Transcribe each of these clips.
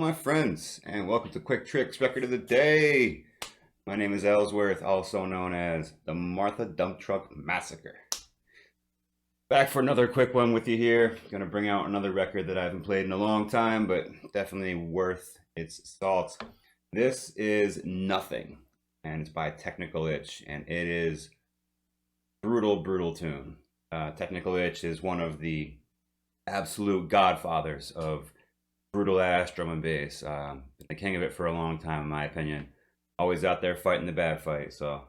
my friends, and welcome to Quick Tricks Record of the Day. My name is Ellsworth, also known as the Martha Dump Truck Massacre. Back for another quick one with you here. Gonna bring out another record that I haven't played in a long time, but definitely worth its salt. This is Nothing, and it's by Technical Itch, and it is brutal tune. Technical Itch is one of the absolute godfathers of brutal ass drum and bass. The king of it for a long time, in my opinion. Always out there fighting the bad fight, so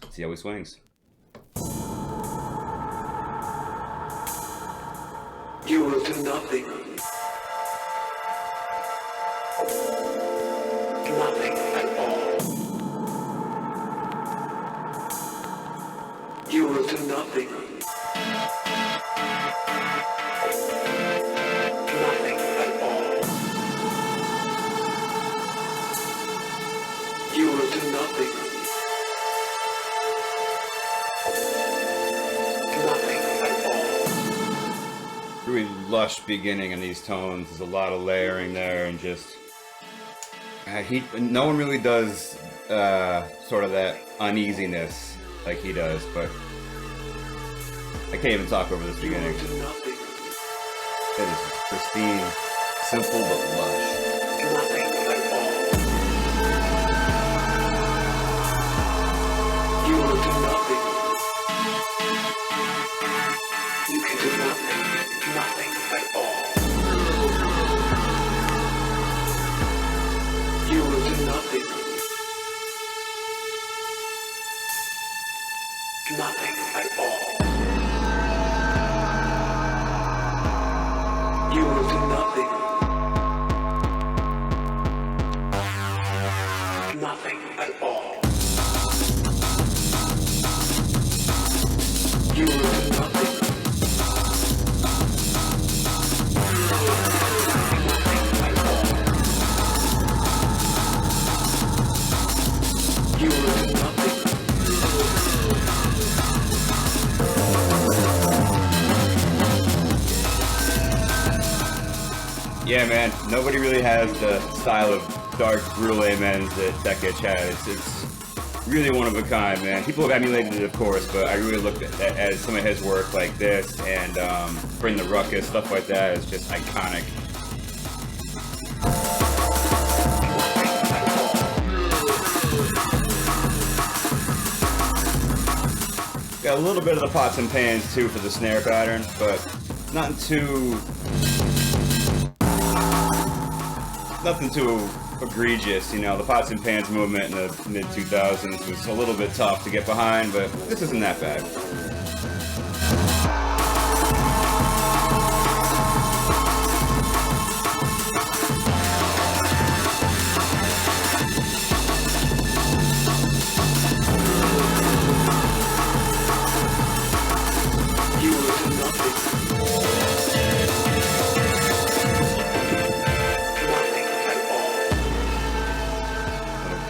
let's see how he swings. You will do nothing. Nothing at all. You will do nothing. Nothing at all. You will do nothing. Nothing at all. Really lush beginning in these tones. There's a lot of layering there, and just no one really does sort of that uneasiness like he does, but I can't even talk over this beginning. It is pristine, simple but lush. Nothing at all. You will do nothing. You can do nothing. Nothing at all. You will do nothing. Nothing at all. You will do nothing. Nothing at all. You will do nothing. Nothing at all. You will do nothing. Yeah, man, nobody really has the style of dark, brutal amens that Tech Itch has. It's really one of a kind, man. People have emulated it, of course, but I really looked at some of his work like this and Bring the Ruckus, stuff like that is just iconic. Got a little bit of the pots and pans too for the snare pattern, but nothing too egregious. You know, the pots and pans movement in the mid 2000s was a little bit tough to get behind, but this isn't that bad.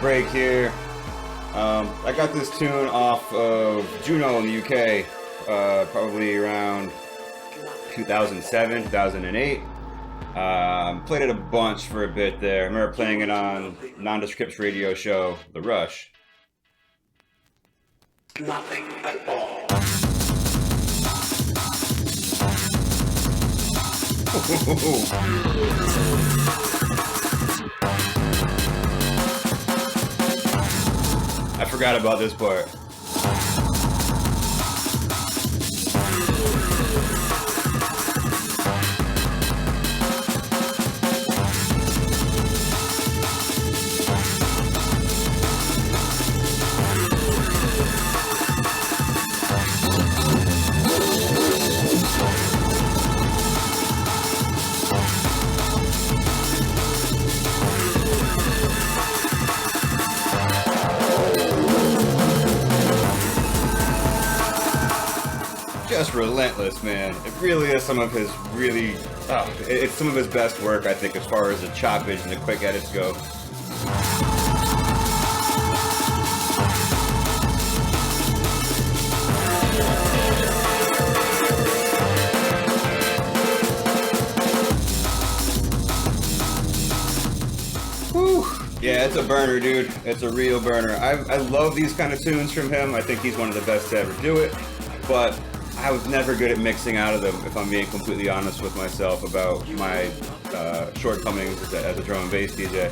Break here. I got this tune off of Juno in the UK, probably around 2007, 2008. Played it a bunch for a bit there. I remember playing it on Nondescript's radio show, The Rush. Nothing at all. I forgot about this part. Just relentless, man. It really is some of his it's some of his best work, I think, as far as the choppage and the quick edits go. Yeah, it's a burner, dude. It's a real burner. I love these kind of tunes from him. I think he's one of the best to ever do it. But I was never good at mixing out of them, if I'm being completely honest with myself about my shortcomings as a drum and bass DJ.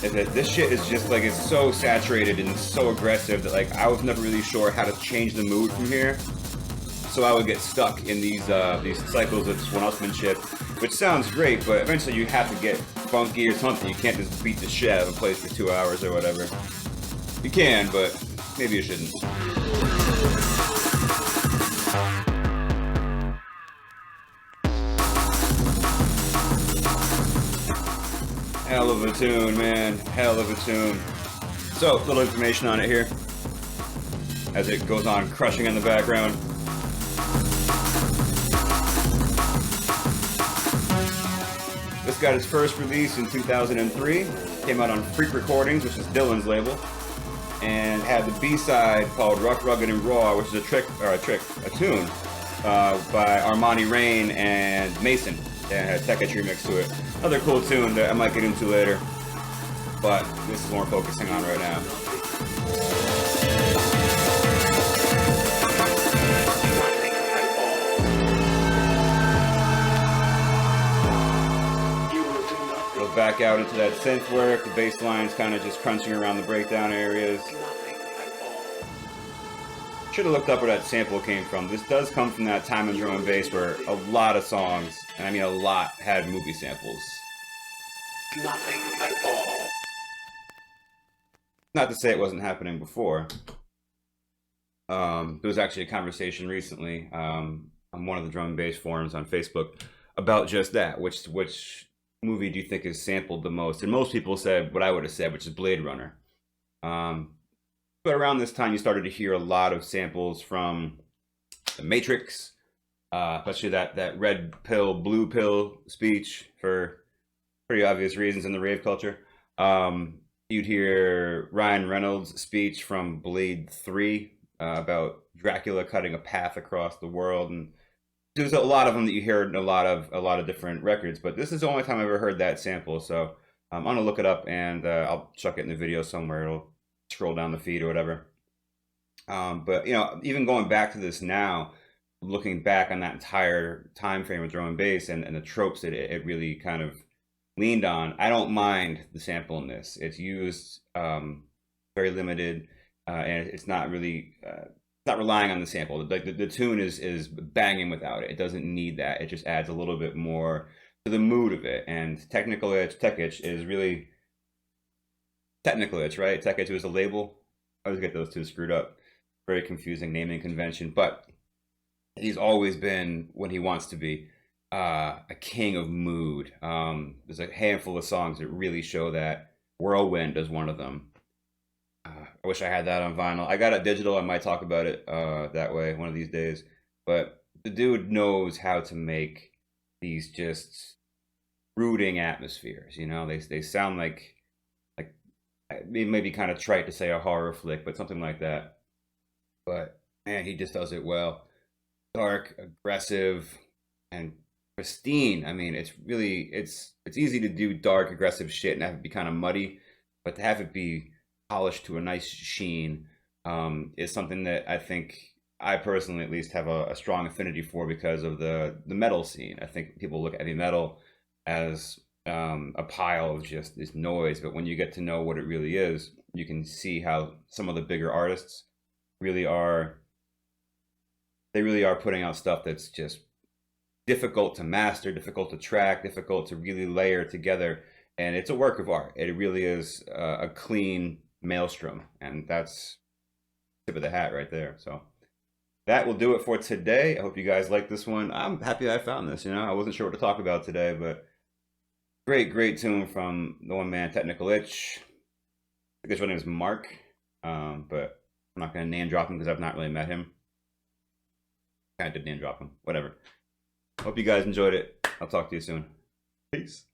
Is that this shit is just like, it's so saturated and so aggressive that like I was never really sure how to change the mood from here. So I would get stuck in these cycles of one-upsmanship, which sounds great, but eventually you have to get funky or something. You can't just beat the shit out of a place for 2 hours or whatever. You can, but maybe you shouldn't. Hell of a tune, man. Hell of a tune. So, a little information on it here as it goes on crushing in the background. This got its first release in 2003. Came out on Freak Recordings, which is Dylan's label, and had the B-side called Rough, Rugged, and Raw, which is a tune by Armani Rain and Mason. And had a Tech Etch remix to it. Another cool tune that I might get into later, but this is what we're focusing on right now. Goes back out into that synth work. The bass line's kind of just crunching around the breakdown areas. Should have looked up where that sample came from. This does come from that time in drum and bass where a lot of songs, and I mean a lot, had movie samples. Nothing at all. Not to say it wasn't happening before. There was actually a conversation recently on one of the drum and bass forums on Facebook about just that. Which movie do you think is sampled the most? And most people said what I would have said, which is Blade Runner. But around this time, you started to hear a lot of samples from The Matrix, especially that red pill, blue pill speech for pretty obvious reasons in the rave culture. You'd hear Ryan Reynolds' speech from Blade 3 about Dracula cutting a path across the world, and there's a lot of them that you hear in a lot of different records. But this is the only time I ever heard that sample, so I'm gonna look it up and I'll chuck it in the video somewhere. It'll scroll down the feed or whatever. But you know, even going back to this now, looking back on that entire time frame of drum and bass and the tropes that it really kind of leaned on, I don't mind the sample in this. It's used very limited, and it's not really not relying on the sample. Like the tune is banging without it. It doesn't need that. It just adds a little bit more to the mood of it. And Tech Etch is really Technical Itch, right? Tech Etch was a label. I always get those two screwed up. Very confusing naming convention, but he's always been, when he wants to be, a king of mood. There's a handful of songs that really show that. Whirlwind is one of them. I wish I had that on vinyl. I got it digital. I might talk about it that way one of these days. But the dude knows how to make these just brooding atmospheres. You know, they sound like it may be kind of trite to say a horror flick, but something like that. But man, he just does it well. Dark, aggressive, and pristine. I mean, it's easy to do dark, aggressive shit and have it be kind of muddy, but to have it be polished to a nice sheen is something that I think I personally at least have a strong affinity for because of the metal scene. I think people look at heavy metal as a pile of just this noise, but when you get to know what it really is, you can see how some of the bigger artists really are putting out stuff that's just difficult to master, difficult to track, difficult to really layer together, and it's a work of art. It really is a clean maelstrom, and that's tip of the hat right there. So that will do it for today. I hope you guys like this one. I'm happy I found this. You know, I wasn't sure what to talk about today, but great tune from the one man Technical Itch. I think his real name is Mark, but I'm not going to name drop him because I've not really met him. Kind of did name drop him. Whatever. Hope you guys enjoyed it. I'll talk to you soon. Peace.